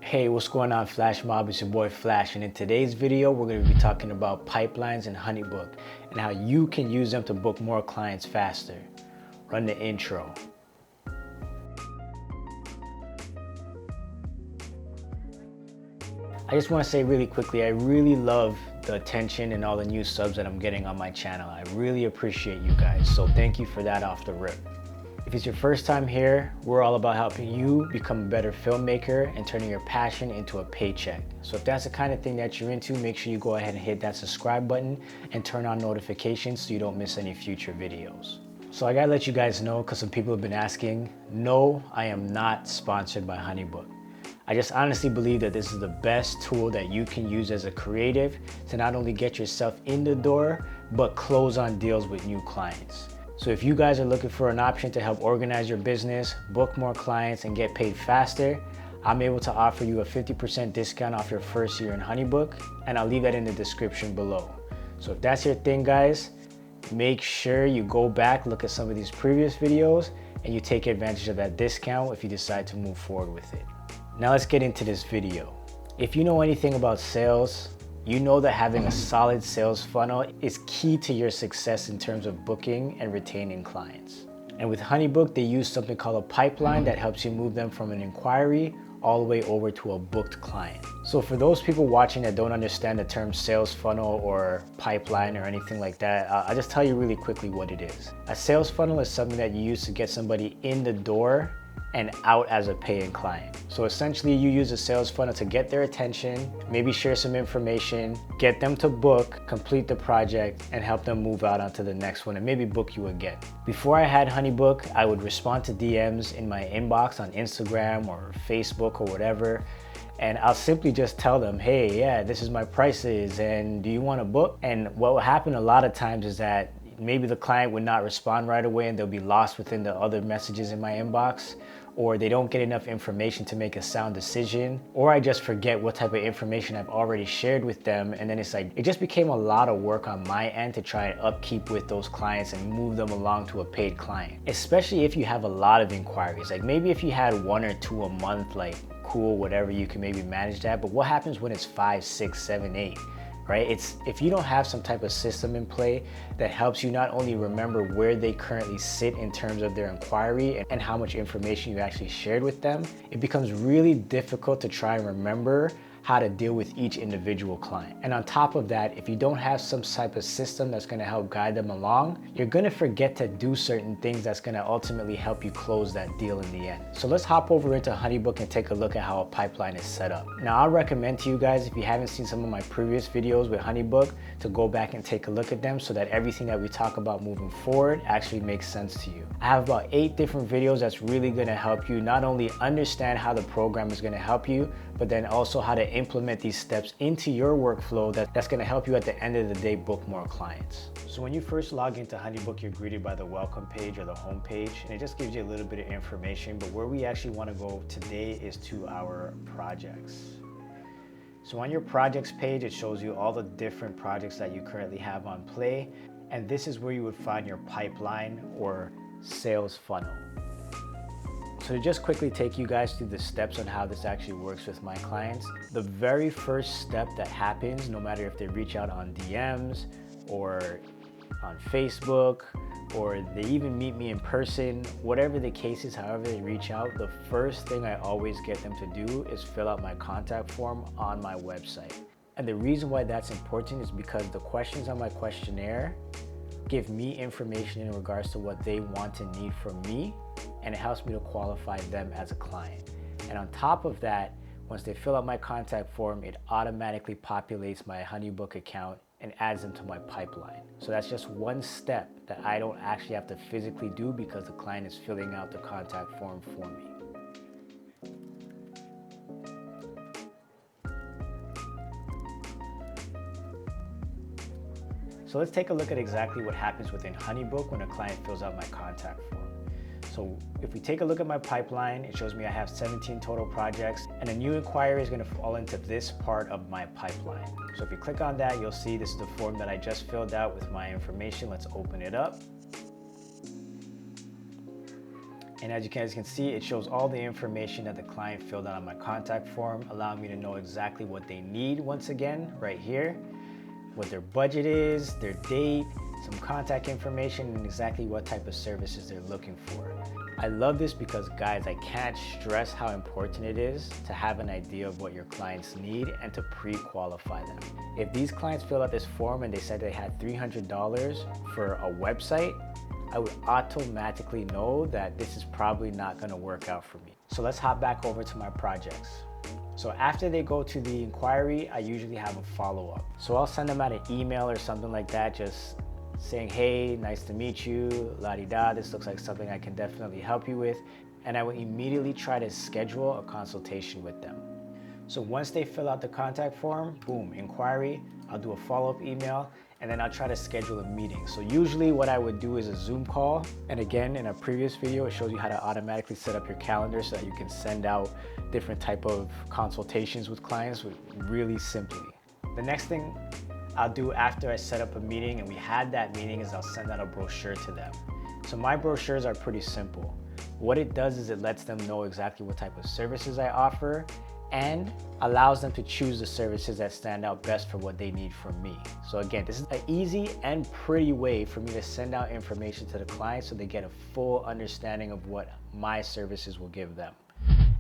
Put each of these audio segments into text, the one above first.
Hey, what's going on, Flash Mob? It's your boy Flash, and in today's video we're going to be talking about pipelines and Honeybook and how you can use them to book more clients faster. Run the intro. I just want to say really quickly, I really love the attention and all the new subs that I'm getting on my channel. I really appreciate you guys, so thank you for that off the rip. If it's your first time here, we're all about helping you become a better filmmaker and turning your passion into a paycheck. So if that's the kind of thing that you're into, make sure you go ahead and hit that subscribe button and turn on notifications so you don't miss any future videos. So I gotta let you guys know, because some people have been asking, no, I am not sponsored by Honeybook. I just honestly believe that this is the best tool that you can use as a creative to not only get yourself in the door, but close on deals with new clients. So if you guys are looking for an option to help organize your business, book more clients, and get paid faster, I'm able to offer you a 50% discount off your first year in Honeybook, and I'll leave that in the description below. So if that's your thing, guys, make sure you go back, look at some of these previous videos, and you take advantage of that discount if you decide to move forward with it. Now let's get into this video. If you know anything about sales, you know that having a solid sales funnel is key to your success in terms of booking and retaining clients. And with Honeybook, they use something called a pipeline that helps you move them from an inquiry all the way over to a booked client. So for those people watching that don't understand the term sales funnel or pipeline or anything like that, I'll just tell you really quickly what it is. A sales funnel is something that you use to get somebody in the door and out as a paying client. So essentially you use a sales funnel to get their attention, maybe share some information, get them to book, complete the project, and help them move out onto the next one and maybe book you again. Before I had Honeybook, I would respond to DMs in my inbox on Instagram or Facebook or whatever, and I'll simply just tell them, hey, yeah, this is my prices and do you want to book? And what will happen a lot of times is that maybe the client would not respond right away and they'll be lost within the other messages in my inbox, or they don't get enough information to make a sound decision, or I just forget what type of information I've already shared with them, and then it's like, it just became a lot of work on my end to try and upkeep with those clients and move them along to a paid client. Especially if you have a lot of inquiries, like maybe if you had 1 or 2 a month, like cool, whatever, you can maybe manage that, but what happens when it's 5, 6, 7, 8? Right? It's if you don't have some type of system in play that helps you not only remember where they currently sit in terms of their inquiry and how much information you actually shared with them, it becomes really difficult to try and remember how to deal with each individual client. And on top of that, if you don't have some type of system that's gonna help guide them along, you're gonna forget to do certain things that's gonna ultimately help you close that deal in the end. So let's hop over into Honeybook and take a look at how a pipeline is set up. Now I'll recommend to you guys, if you haven't seen some of my previous videos with Honeybook, to go back and take a look at them so that everything that we talk about moving forward actually makes sense to you. I have about 8 different videos that's really gonna help you not only understand how the program is gonna help you, but then also how to implement these steps into your workflow that's gonna help you at the end of the day book more clients. So when you first log into Honeybook, you're greeted by the welcome page or the home page, and it just gives you a little bit of information, but where we actually wanna go today is to our projects. So on your projects page, it shows you all the different projects that you currently have on play, and this is where you would find your pipeline or sales funnel. So to just quickly take you guys through the steps on how this actually works with my clients, the very first step that happens, no matter if they reach out on DMs or on Facebook, or they even meet me in person, whatever the case is, however they reach out, the first thing I always get them to do is fill out my contact form on my website. And the reason why that's important is because the questions on my questionnaire give me information in regards to what they want and need from me, and it helps me to qualify them as a client. And on top of that, once they fill out my contact form, it automatically populates my Honeybook account and adds them to my pipeline. So that's just one step that I don't actually have to physically do because the client is filling out the contact form for me. So let's take a look at exactly what happens within Honeybook when a client fills out my contact form. So if we take a look at my pipeline, it shows me I have 17 total projects, and a new inquiry is going to fall into this part of my pipeline. So if you click on that, you'll see this is the form that I just filled out with my information. Let's open it up. And as you can see, it shows all the information that the client filled out on my contact form, allowing me to know exactly what they need once again, right here, what their budget is, their date, some contact information, and exactly what type of services they're looking for. I love this because, guys, I can't stress how important it is to have an idea of what your clients need and to pre-qualify them. If these clients fill out this form and they said they had $300 for a website, I would automatically know that this is probably not going to work out for me. So let's hop back over to my projects. So after they go to the inquiry, I usually have a follow-up. So I'll send them out an email or something like that, just saying, hey, nice to meet you, la-di-da, this looks like something I can definitely help you with. And I will immediately try to schedule a consultation with them. So once they fill out the contact form, boom, inquiry, I'll do a follow-up email, and then I'll try to schedule a meeting. So usually what I would do is a Zoom call. And again, in a previous video, it shows you how to automatically set up your calendar so that you can send out different type of consultations with clients really simply. The next thing I'll do after I set up a meeting and we had that meeting is I'll send out a brochure to them. So my brochures are pretty simple. What it does is it lets them know exactly what type of services I offer and allows them to choose the services that stand out best for what they need from me. So again, this is an easy and pretty way for me to send out information to the client so they get a full understanding of what my services will give them.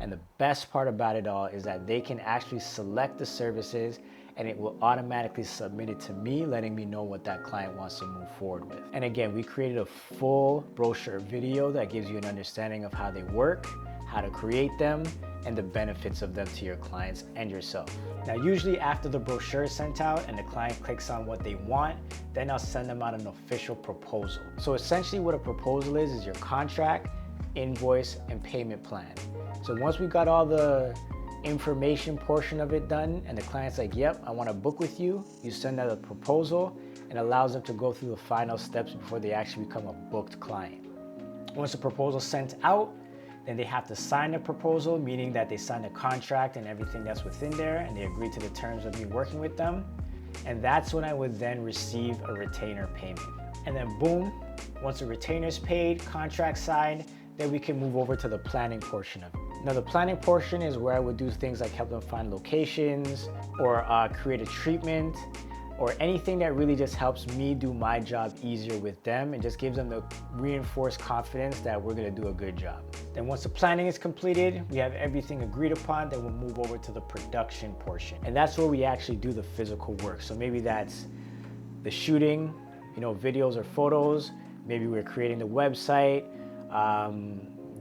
And the best part about it all is that they can actually select the services and it will automatically submit it to me, letting me know what that client wants to move forward with. And again, we created a full brochure video that gives you an understanding of how they work, how to create them, and the benefits of them to your clients and yourself. Now, usually after the brochure is sent out and the client clicks on what they want, then I'll send them out an official proposal. So essentially what a proposal is your contract, invoice, and payment plan. So once we got all the information portion of it done and the client's like, yep, I want to book with you, you send out a proposal and allows them to go through the final steps before they actually become a booked client. Once the proposal is sent out, then they have to sign the proposal, meaning that they sign the contract and everything that's within there, and they agree to the terms of me working with them. And that's when I would then receive a retainer payment. And then boom, once the retainer is paid, contract signed, then we can move over to the planning portion of it. Now the planning portion is where I would do things like help them find locations or create a treatment or anything that really just helps me do my job easier with them and just gives them the reinforced confidence that we're gonna do a good job. Then once the planning is completed, we have everything agreed upon, then we'll move over to the production portion. And that's where we actually do the physical work. So maybe that's the shooting, videos or photos. Maybe we're creating the website,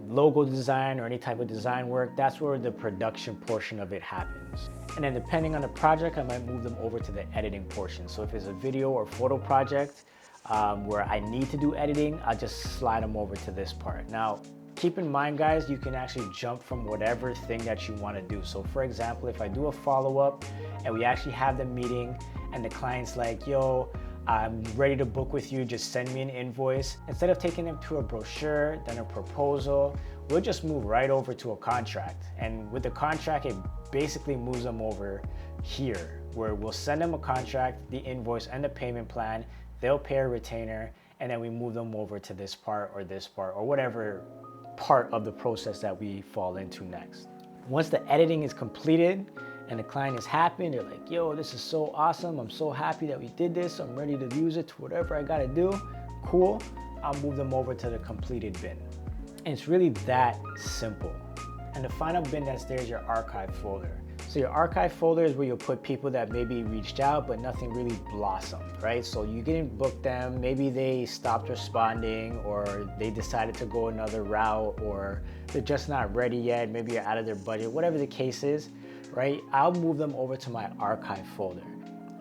logo design or any type of design work. That's where the production portion of it happens. And then depending on the project, I might move them over to the editing portion. So if it's a video or photo project where I need to do editing, I'll just slide them over to this part. Now, keep in mind, guys, you can actually jump from whatever thing that you want to do. So for example, if I do a follow-up and we actually have the meeting and the client's like, yo, I'm ready to book with you, just send me an invoice. Instead of taking them to a brochure, then a proposal, we'll just move right over to a contract. And with the contract, it basically moves them over here, where we'll send them a contract, the invoice, and the payment plan. They'll pay a retainer, and then we move them over to this part, or whatever part of the process that we fall into next. Once the editing is completed, and the client is happy, they're like, yo, this is so awesome. I'm so happy that we did this. I'm ready to use it to whatever I gotta do. Cool, I'll move them over to the completed bin. And it's really that simple. And the final bin that's there is your archive folder. So your archive folder is where you'll put people that maybe reached out, but nothing really blossomed, right? So you didn't book them, maybe they stopped responding, or they decided to go another route, or they're just not ready yet, maybe you're out of their budget, whatever the case is, right? I'll move them over to my archive folder.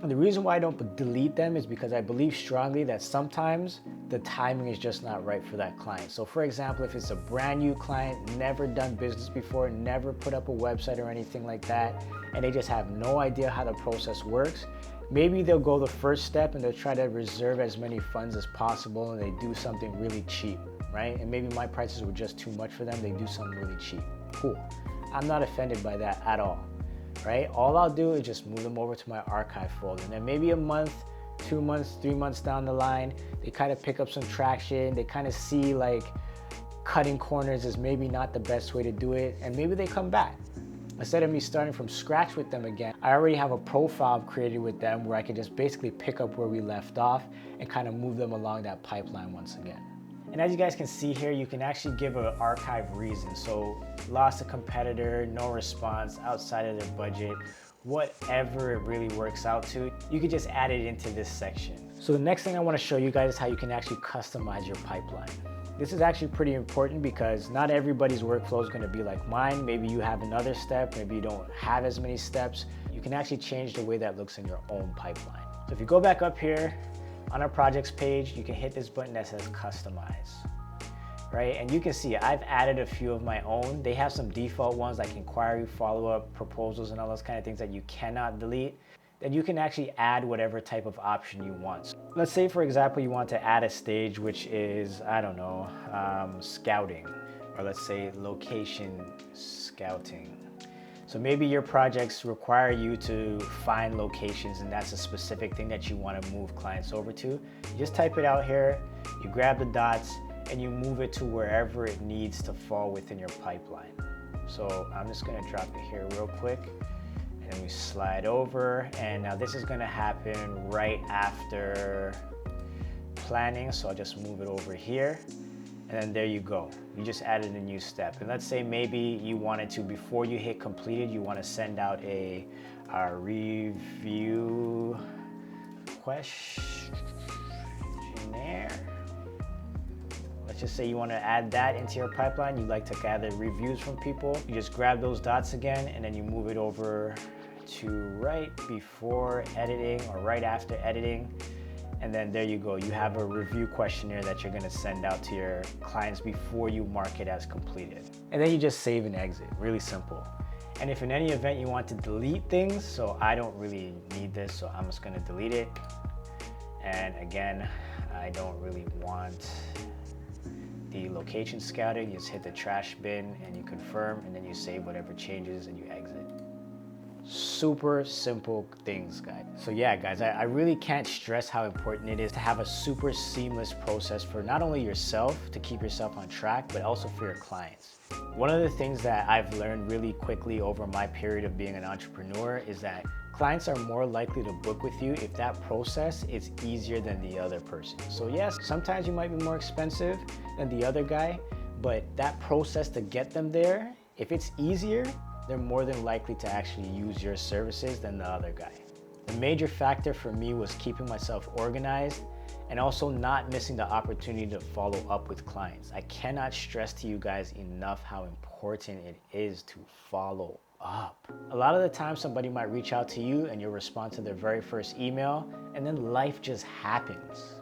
And the reason why I don't delete them is because I believe strongly that sometimes the timing is just not right for that client. So for example, if it's a brand new client, never done business before, never put up a website or anything like that, and they just have no idea how the process works, maybe they'll go the first step and they'll try to reserve as many funds as possible and they do something really cheap, right? And maybe my prices were just too much for them, they do something really cheap. Cool. I'm not offended by that at all. Right? All I'll do is just move them over to my archive folder. And then maybe a month, 2 months, 3 months down the line, they kind of pick up some traction. They kind of see like cutting corners is maybe not the best way to do it, and maybe they come back. Instead of me starting from scratch with them again, I already have a profile created with them where I can just basically pick up where we left off and kind of move them along that pipeline once again. And as you guys can see here, you can actually give an archive reason. So lost a competitor, no response, outside of their budget, whatever it really works out to, you could just add it into this section. So the next thing I want to show you guys is how you can actually customize your pipeline. This is actually pretty important because not everybody's workflow is going to be like mine. Maybe you have another step, maybe you don't have as many steps. You can actually change the way that looks in your own pipeline. So if you go back up here on our projects page, you can hit this button that says customize, right? And you can see I've added a few of my own. They have some default ones like inquiry, follow-up, proposals, and all those kind of things that you cannot delete. Then you can actually add whatever type of option you want. Let's say, for example, you want to add a stage which is, I don't know, scouting, or let's say location scouting. So maybe your projects require you to find locations, and that's a specific thing that you want to move clients over to. You just type it out here, you grab the dots, and you move it to wherever it needs to fall within your pipeline. So I'm just going to drop it here real quick. And then we slide over, and now this is gonna happen right after planning, so I'll just move it over here, and then there you go. You just added a new step. And let's say maybe you wanted to, before you hit completed, you wanna send out a review questionnaire. Let's just say you want to add that into your pipeline. You like to gather reviews from people. You just grab those dots again, and then you move it over to right before editing or right after editing. And then there you go. You have a review questionnaire that you're going to send out to your clients before you mark it as completed. And then you just save and exit. Really simple. And if in any event you want to delete things, so I don't really need this, so I'm just going to delete it. And again, I don't really want the location scouting. You just hit the trash bin and you confirm, and then you save whatever changes and you exit. Super simple things, guys. So yeah, guys, I really can't stress how important it is to have a super seamless process for not only yourself to keep yourself on track, but also for your clients. One of the things that I've learned really quickly over my period of being an entrepreneur is that clients are more likely to book with you if that process is easier than the other person. So yes, sometimes you might be more expensive than the other guy, but that process to get them there, if it's easier, they're more than likely to actually use your services than the other guy. The major factor for me was keeping myself organized and also not missing the opportunity to follow up with clients. I cannot stress to you guys enough how important it is to follow up. A lot of the time somebody might reach out to you and you'll respond to their very first email, and then life just happens.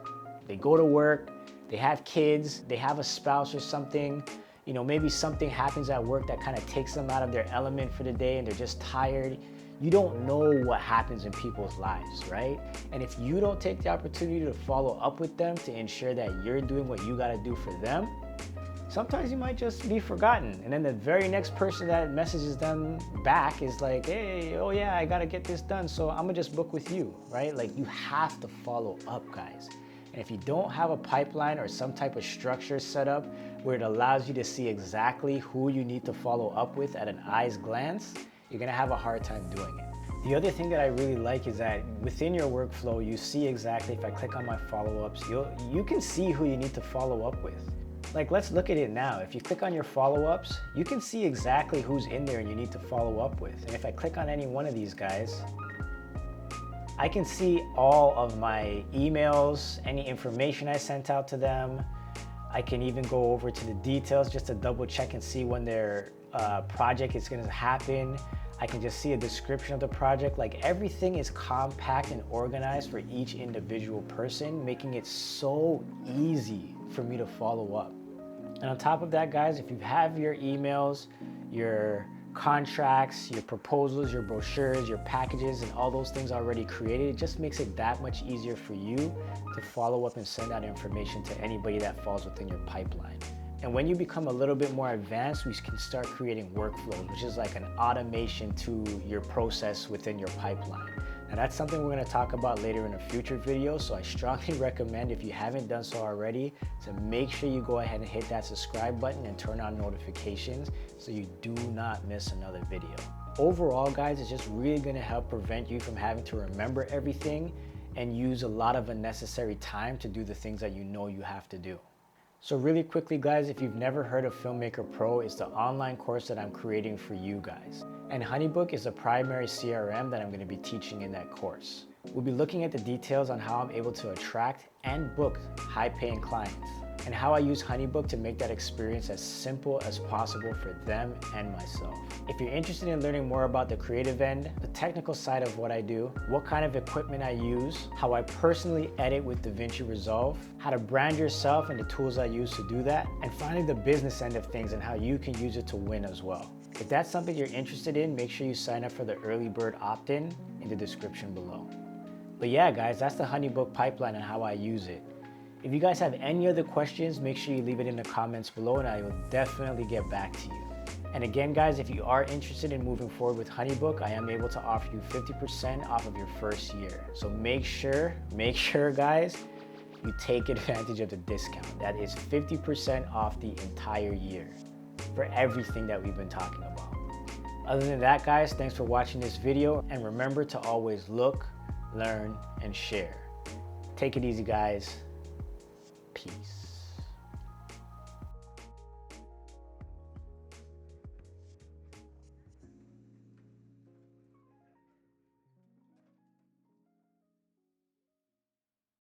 They go to work, they have kids, they have a spouse or something. You know, maybe something happens at work that kind of takes them out of their element for the day and they're just tired. You don't know what happens in people's lives, right? And if you don't take the opportunity to follow up with them to ensure that you're doing what you gotta do for them, sometimes you might just be forgotten. And then the very next person that messages them back is like, hey, oh yeah, I gotta get this done, so I'm gonna just book with you, right? Like, you have to follow up, guys. And if you don't have a pipeline or some type of structure set up where it allows you to see exactly who you need to follow up with at an eye's glance, you're gonna have a hard time doing it. The other thing that I really like is that within your workflow, you see exactly, if I click on my follow-ups, you can see who you need to follow up with. Like, let's look at it now. If you click on your follow-ups, you can see exactly who's in there and you need to follow up with. And if I click on any one of these guys, I can see all of my emails, any information I sent out to them. I can even go over to the details just to double check and see when their project is gonna happen. I can just see a description of the project. Like, everything is compact and organized for each individual person, making it so easy for me to follow up. And on top of that, guys, if you have your emails, your contracts, your proposals, your brochures, your packages, and all those things already created, it just makes it that much easier for you to follow up and send out information to anybody that falls within your pipeline. And when you become a little bit more advanced, we can start creating workflows, which is like an automation to your process within your pipeline. Now that's something we're going to talk about later in a future video, so I strongly recommend, if you haven't done so already, to make sure you go ahead and hit that subscribe button and turn on notifications so you do not miss another video. Overall, guys, it's just really going to help prevent you from having to remember everything and use a lot of unnecessary time to do the things that you know you have to do. So really quickly, guys, if you've never heard of Filmmaker Pro, it's the online course that I'm creating for you guys. And Honeybook is the primary CRM that I'm going to be teaching in that course. We'll be looking at the details on how I'm able to attract and book high-paying clients, and how I use Honeybook to make that experience as simple as possible for them and myself. If you're interested in learning more about the creative end, the technical side of what I do, what kind of equipment I use, how I personally edit with DaVinci Resolve, how to brand yourself and the tools I use to do that, and finally the business end of things and how you can use it to win as well. If that's something you're interested in, make sure you sign up for the early bird opt-in in the description below. But yeah, guys, that's the Honeybook pipeline and how I use it. If you guys have any other questions, make sure you leave it in the comments below and I will definitely get back to you. And again, guys, if you are interested in moving forward with Honeybook, I am able to offer you 50% off of your first year. So make sure, guys, you take advantage of the discount. That is 50% off the entire year for everything that we've been talking about. Other than that, guys, thanks for watching this video, and remember to always look, learn, and share. Take it easy, guys. Peace.